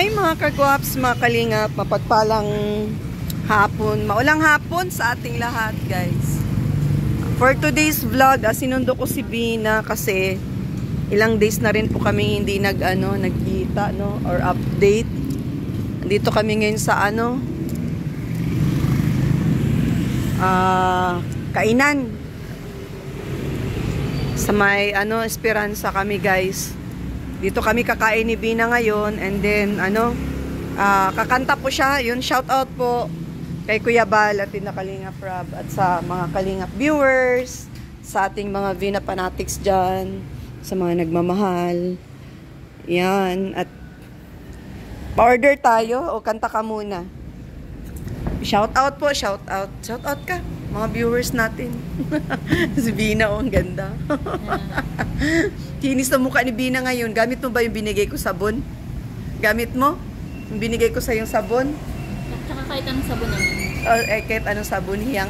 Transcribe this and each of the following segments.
Hi mga kagwaps, mga kalingap, mapagpalang hapon, maulang hapon sa ating lahat guys. For today's vlog, sinundo ko si Bina kasi ilang days na rin po kami hindi nagkita or update. Andito kami ngayon sa kainan. Sa may Esperanza kami guys. Dito kami kakain ni Bina ngayon and then kakanta po siya. Yun, shout out po kay Kuya Bal at na Kalingap Rob at sa mga Kalingap viewers, sa ating mga Vina fanatics dyan, sa mga nagmamahal. Yan, at pa-order tayo o kanta ka muna. Shout out po, shout out. Shout out ka, mga viewers natin. Si Bina, ang ganda. Kinis na mukha ni Bina ngayon. Gamit mo ba yung binigay ko sabon? Gamit mo? Yung binigay ko sa yung sabon? Tsaka kahit anong sabon naman. Kahit anong sabon, hiyang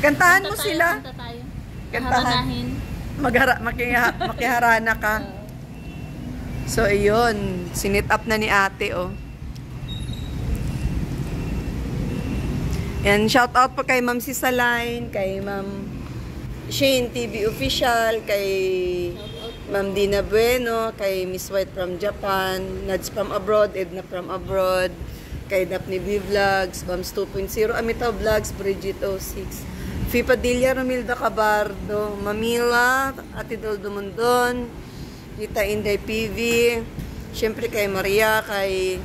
Kantahan mo sila. Kanta tayo. Kantahan. Makiharana ka. So, ayun. Sinit up na ni ate, oh. And shout out po kay Ma'am Sisaline, kay Ma'am Shane TV Official, kay Ma'am Dina Bueno, kay Miss White from Japan, Nads from abroad, Edna from abroad, kay Daphne B Vlogs, Bams 2.0, Amita Vlogs, Bridget 06, Fipa Padilla, Romilda Cabardo, Mamila, Ate Doldo Mondon, Tita Inday PV, syempre kay Maria, kay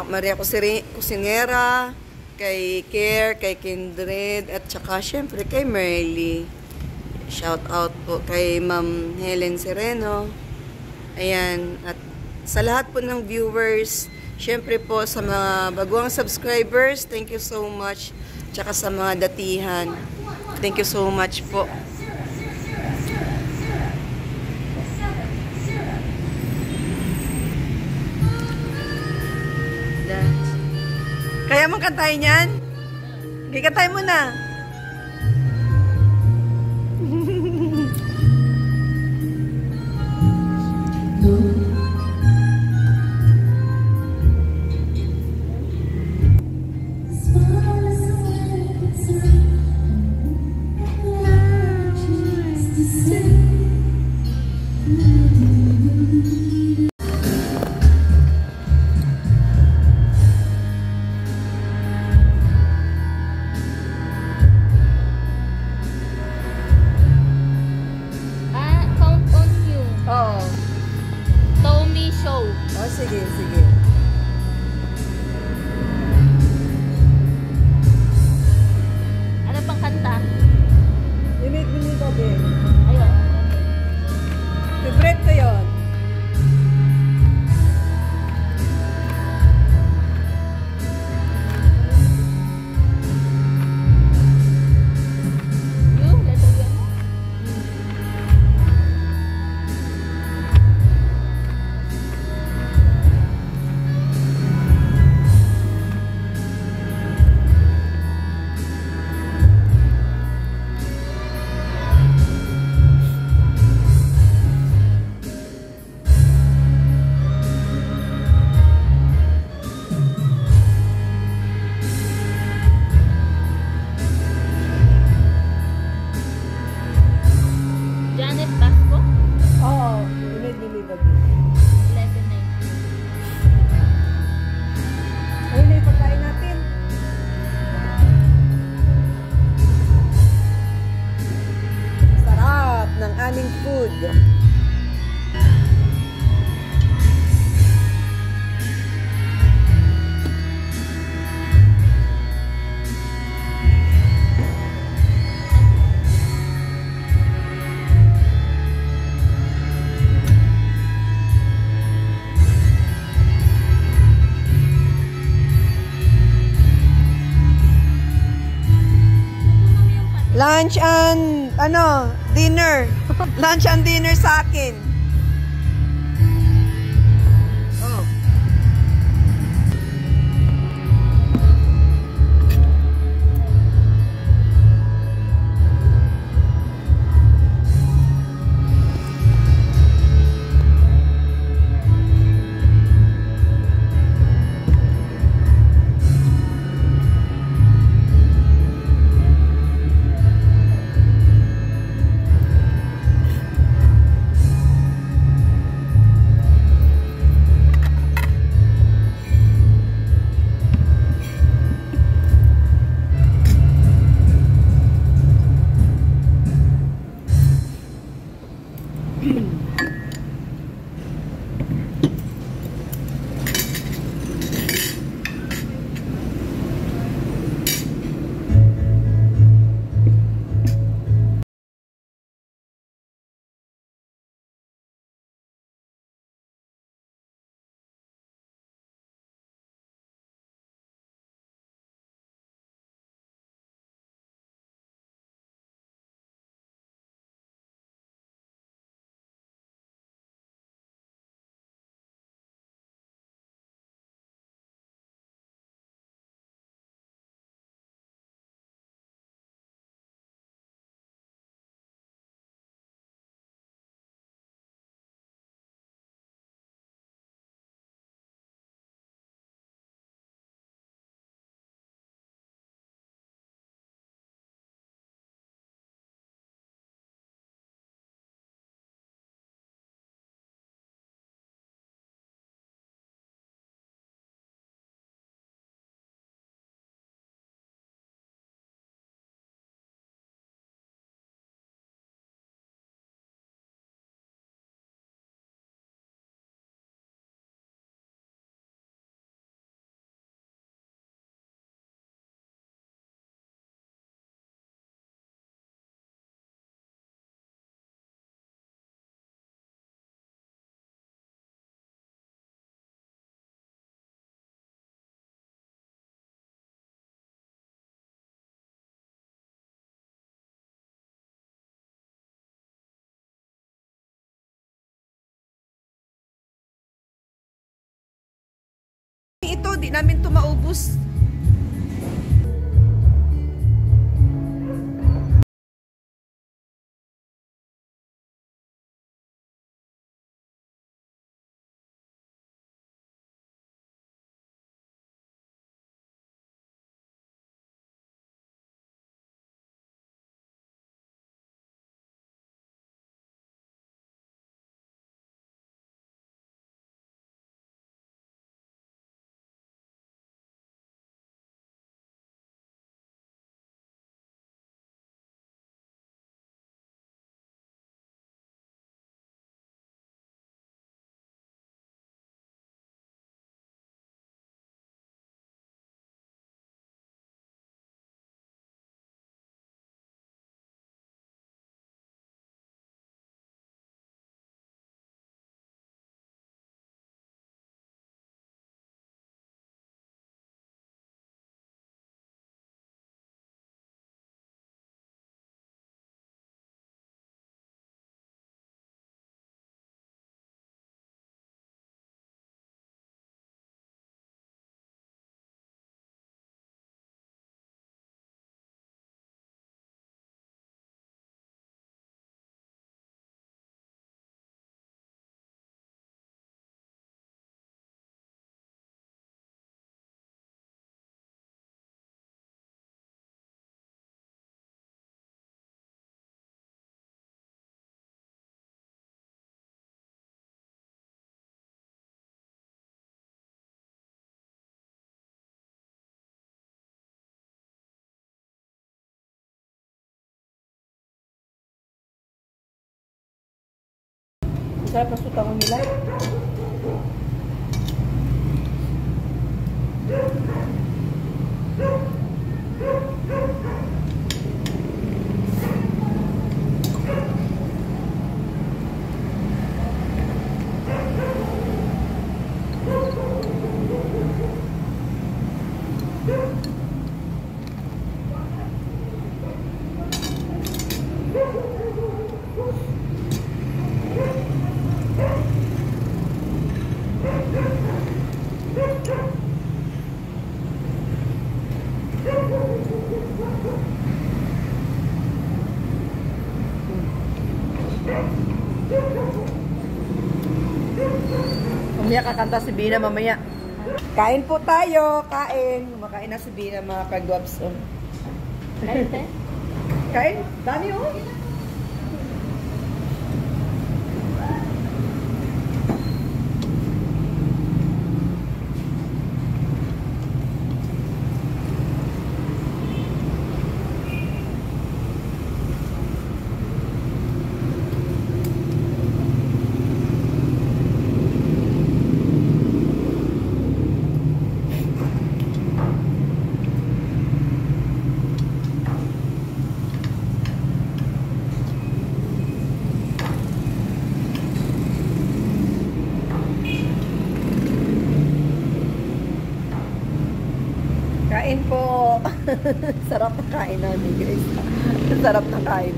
Maria Cusinera, kay Care, kay Kindred, at saka syempre kay Merly. Shout out po kay Ma'am Helen Sereno. Ayan, at sa lahat po ng viewers, syempre po sa mga baguang subscribers, thank you so much. Tsaka sa mga datihan, thank you so much po. Kaya mong kantahin yan? Kantahin mo na. Sige, sige. Ano pang kanta? You make me need again. Ayun. Favorite ko yun. Food. Lunch and dinner. Lunch and dinner sa akin. Oh. Ito, di namin ito maubos. Sarap ng sutangon nila. Mamaya kakanta si Bina mamaya. Kain po tayo, kain. Kumakain na si Bina mga kagwabs. Kain, te? Kain? Dami oh. Sarap na kain namin, Grace. Sarap na kain.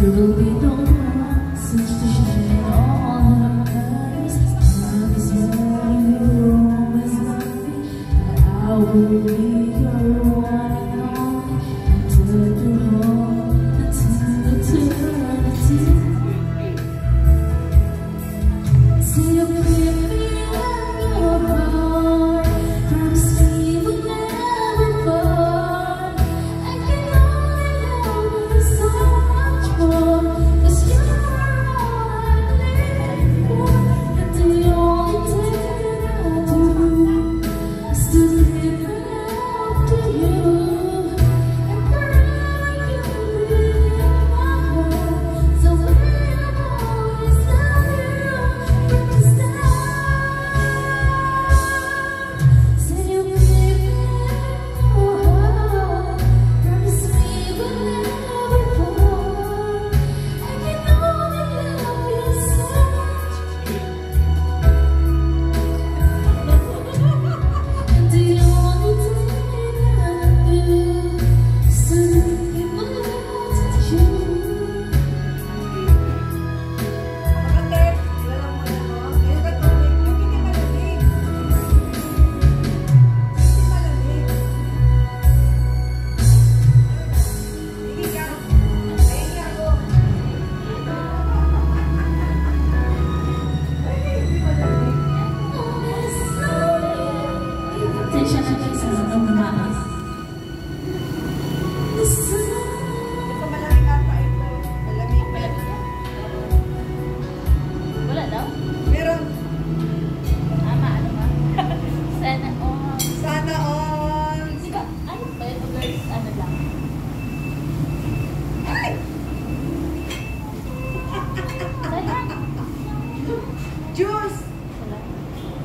There will be no one such to shine all our eyes. Time is running, you're always loving. I will be your one and only until you're home, until eternity. See you with me in your heart. Promise me we'll never part. I can only love you so much more. 'Cause you're all I live for. And the only thing I do is to live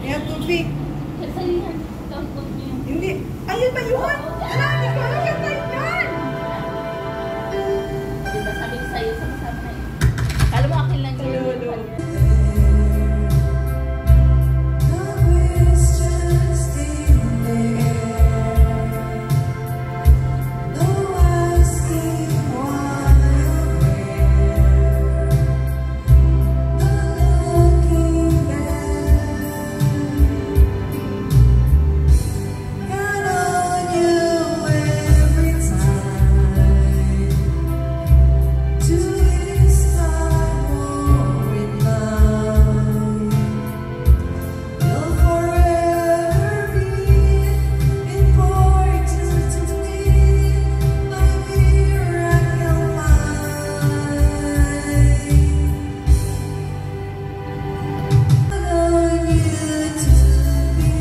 You have to pick. Kasi yan, count niyo. Hindi. Ayun ba yun? Marami ko. Ano yung type yan? Diba sabi ko sa'yo, sama-sama na yun. Kala mo akin lang yun. Love is just in the air. No asking why or where. No looking back. Count on you every time to start more in line. You'll forever be important to me, my miracle mind. Count on you to be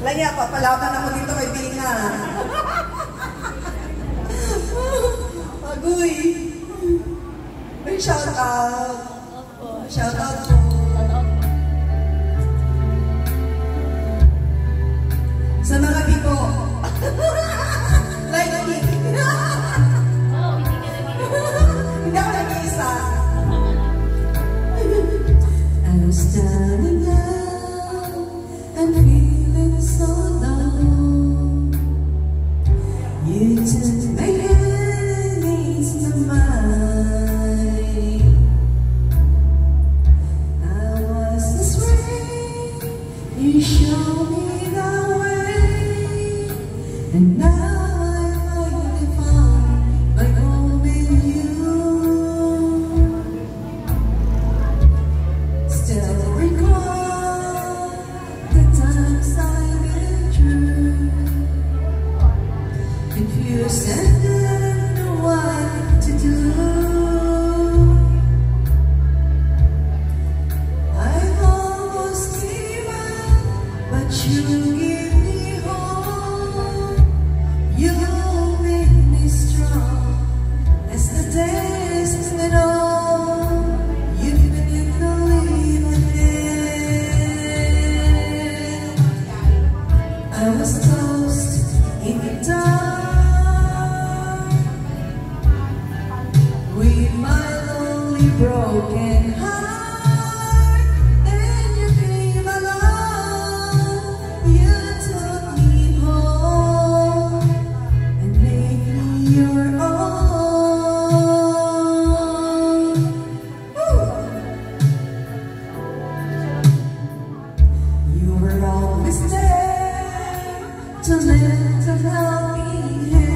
Laya, papalaban ako dito kay Bina. Agoy. May shout out. Shout out po. Sa mga biko. Like me. Oo, hindi ka nag-iwan. Hindi ako nag-iisa. I was standing down and feeling so down. You took my hand into mine. I was this way, you showed me the way, and now I finally found my home in you. Still recall the times I've been through, confused and didn't know what to do. I've almost given up, but you give me hope. You make me strong as the days went on. You've been in the lead again. I was lost in the dark with my lonely broken heart. Then you came along, you took me home and made me your own. Woo! You were always there to lend a helping hand.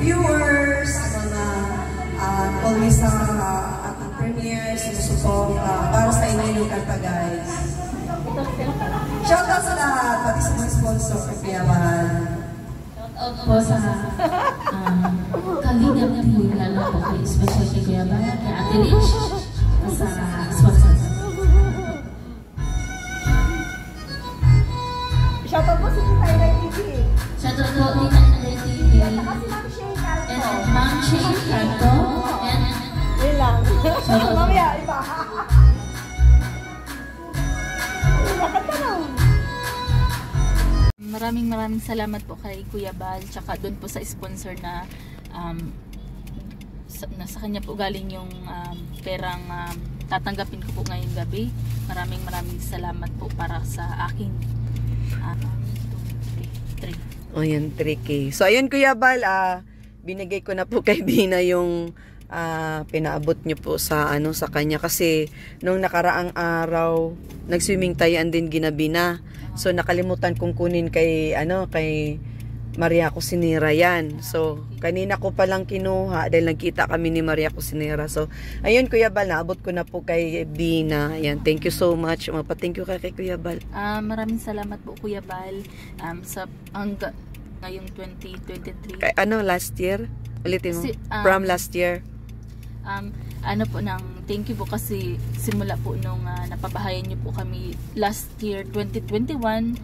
viewers, sa mga always sa ating premiere, sinusupong para sa inyo yung kanta, guys. Shoutout sa lahat, pati sa mga sponsor sa Piyaman. Po sa Kalingap team, lalo po kay especially kay Kuya Bal, kay Ate Rich, sa sponsor. Shoutout po sa Highlight TV. Shoutout po ni Highlight TV. Kasi Ma'am Shane Carto. And Ma'am Shane Carto. And yun lang. shoutout po. Mamaya, iba. Nakanta na. Maraming salamat po kay Kuya Bal, tsaka doon po sa sponsor na sa kanya po galing yung perang tatanggapin ko po ngayong gabi. Maraming salamat po para sa aking 3. O yan, 3K. So, ayun Kuya Bal, binigay ko na po kay Bina yung pinaabot nyo po sa sa kanya kasi nung nakaraang araw nag-swimming tayo din ginabi na. So nakalimutan kong kunin kay kay Maria Cusinera yan. So kanina ko pa lang kinuha dahil nagkita kami ni Maria Cusinera. So ayun Kuya Bal, naabot ko na po kay Bina. Ayan, thank you so much. Thank you kay Kuya Bal. Maraming salamat po Kuya Bal sa ngayong 2023. Kay last year? Ulitin mo. From last year. Thank you po kasi simula po nung napabahayan niyo po kami last year 2021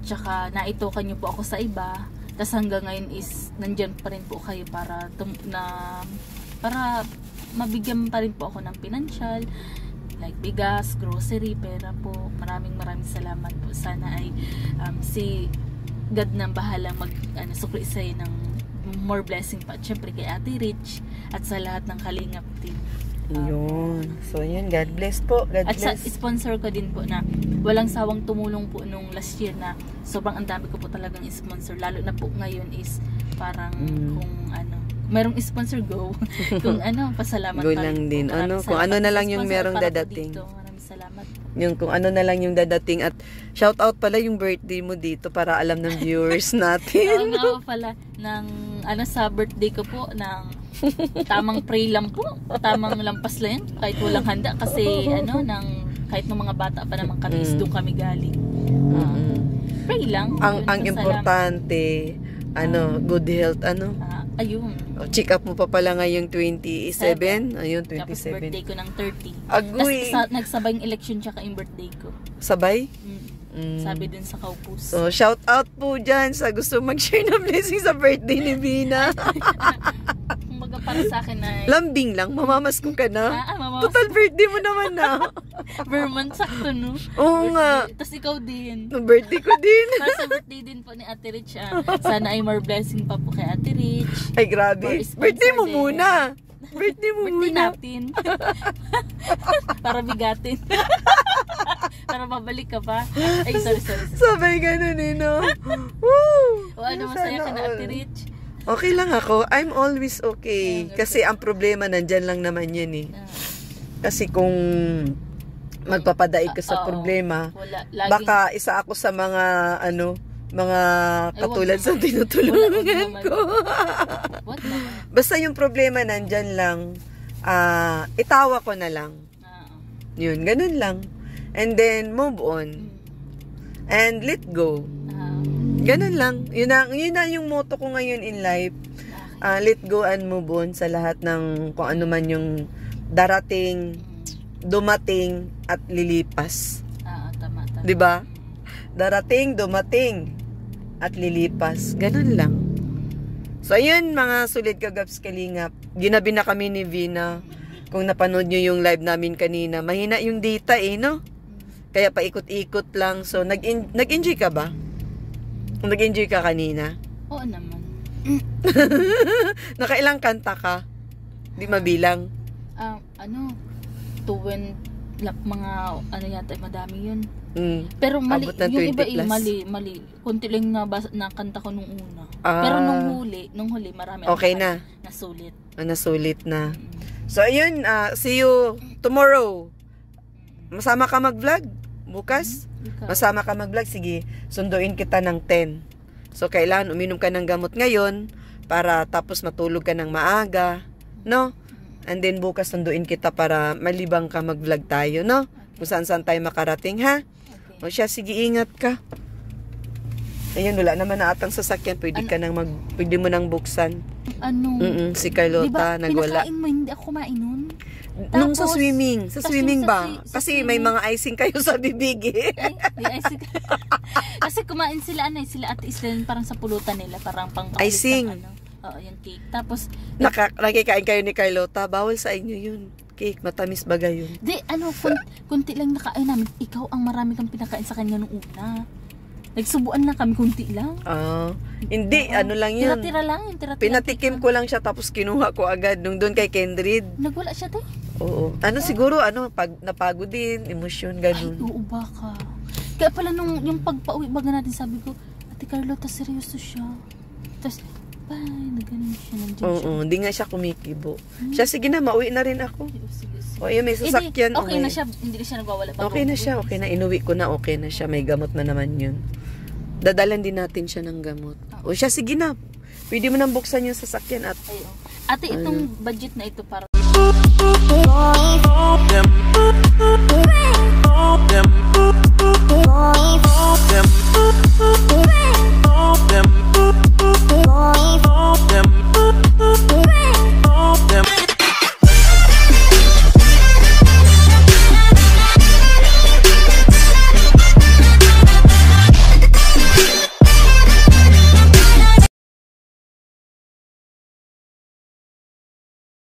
tsaka naitokan niyo po ako sa iba, tas hanggang ngayon is nandyan pa rin po kayo para mabigyan pa rin po ako ng financial like bigas, grocery, pera po. Maraming salamat po. Sana ay si God nang bahalang sukli sa'yo ng more blessing pa. At syempre kay Ate Rich at sa lahat ng Kalingap team. Yun. So yun, God bless po. God at bless. sa sponsor ko din po na walang sawang tumulong po nung last year na sobrang ang dami ko po talagang sponsor. Lalo na po ngayon is parang kung merong sponsor, go. Kung pasalamat go pa lang rin din. po. Kung ano na lang yung merong dadating. Maraming salamat po. Yung kung ano na lang yung dadating. At shout out pala yung birthday mo dito para alam ng viewers natin. Oo nga po pala ng sa birthday ko po ng tamang pray lang po, tamang lampas lang yan, kahit walang handa kasi kahit ng mga bata pa naman kami doon kami galing. Pray lang. Ang importante good health ayun. Check up mo pa pala ngayong 27. Ayun, 27. Tapos birthday ko ng 30. Agoy. Tapos nagsabay yung election tsaka yung birthday ko. Sabay? Sabi dun sa Kaupus. So, shout out po dyan sa gusto mag-share ng blessing sa birthday ni Bina. Kumbaga para sa akin ay lambing lang, mamamaskong ka na. mamamas. Total birthday mo naman na. Vermont, sakto no? Oo nga. Tapos ikaw din. No, birthday ko din. Para sa birthday din po ni Ate Rich. Sana ay more blessing pa po kay Ate Rich. Ay, grabe. Birthday mo muna. Birthday mo muna. Natin. Para bigatin. Para babalik ka pa. Ay, sorry. Sabay ganun no? Woo! O masaya ka na Ate Rich? Okay lang ako. I'm always okay. Kasi ang problema nandyan lang naman yan Kasi kung magpapadaig ka sa problema, baka isa ako sa mga mga katulad sa tinutulungan ko. Basta yung problema nandyan lang, itawa ko na lang. Yun, ganun lang. And then move on. And let go. Ganun lang. Yun na yung motto ko ngayon in life. Let go and move on sa lahat ng kung ano man yung darating, dumating at lilipas. Tama. 'Di ba? Darating, dumating at lilipas. Ganun lang. So ayun mga sulit kagaps kalingap. Ginabi na kami ni Vina. Kung napanood nyo yung live namin kanina, mahina yung data no? Kaya paikot-ikot lang. So nag-enjoy ka ba? Nag-enjoy ka kanina? Oo naman. Nakailang kanta ka? Di mabilang? Mga yata madami yun. Pero Abot ng yung iba 20 plus. mali. Kunti lang na kanta ko nung una. Pero nung huli marami okay na. Nasulit. Nasulit na. So ayun, see you tomorrow. Masama ka mag-vlog bukas? Masama ka mag-vlog, sige. Sunduin kita ng 10. So kailangan uminom ka ng gamot ngayon para tapos matulog ka ng maaga, no? And then bukas nanduin kita para malibang ka mag-vlog tayo, no? Kung saan-saan tayo makarating, ha? O siya, sige, ingat ka. Ayun, wala naman na atang sasakyan. Pwede mo nang buksan. Ano? Si Carlota, nagwala. Pinakain mo, hindi ako kumain nun. Nung sa swimming. Sa tapos swimming yung ba? Kasi may mga icing kayo sa bibig eh. Ay, icing. Kasi kumain sila, sila Ate Islen, parang sa pulutan nila, parang pang Icing. Oo, yung cake. Tapos, Nakikain kayo ni Carlota. Bawal sa inyo yun. Cake, matamis baga yun. kunti lang nakain namin. Ikaw ang marami kang pinakain sa kanya nung una. Nagsubuan lang kami, kunti lang. Hindi, ano lang yun. Tira-tira lang. Pinatikim ko lang siya tapos kinuha ko agad nung doon kay Kendrid. Nagwala siya, te. Oo. Siguro, napagod din, emosyon, ganun. Ay, oo, baka. Kaya pala yung pagpauwi baga natin, sabi ko, Ate Carlota, seryoso siya. Tapos, nagganon siya. Oo, hindi nga siya kumikibo. Siya, sige na, mauwi na rin ako. Sige. O, yun, may sasakyan. Okay na siya, hindi na siya nagwawala. Okay na siya, inuwi ko na, okay na siya. May gamot na naman yun. Dadalan din natin siya ng gamot. O siya, sige na. Pwede mo nang buksan yung sasakyan at... Ate, itong budget na ito para...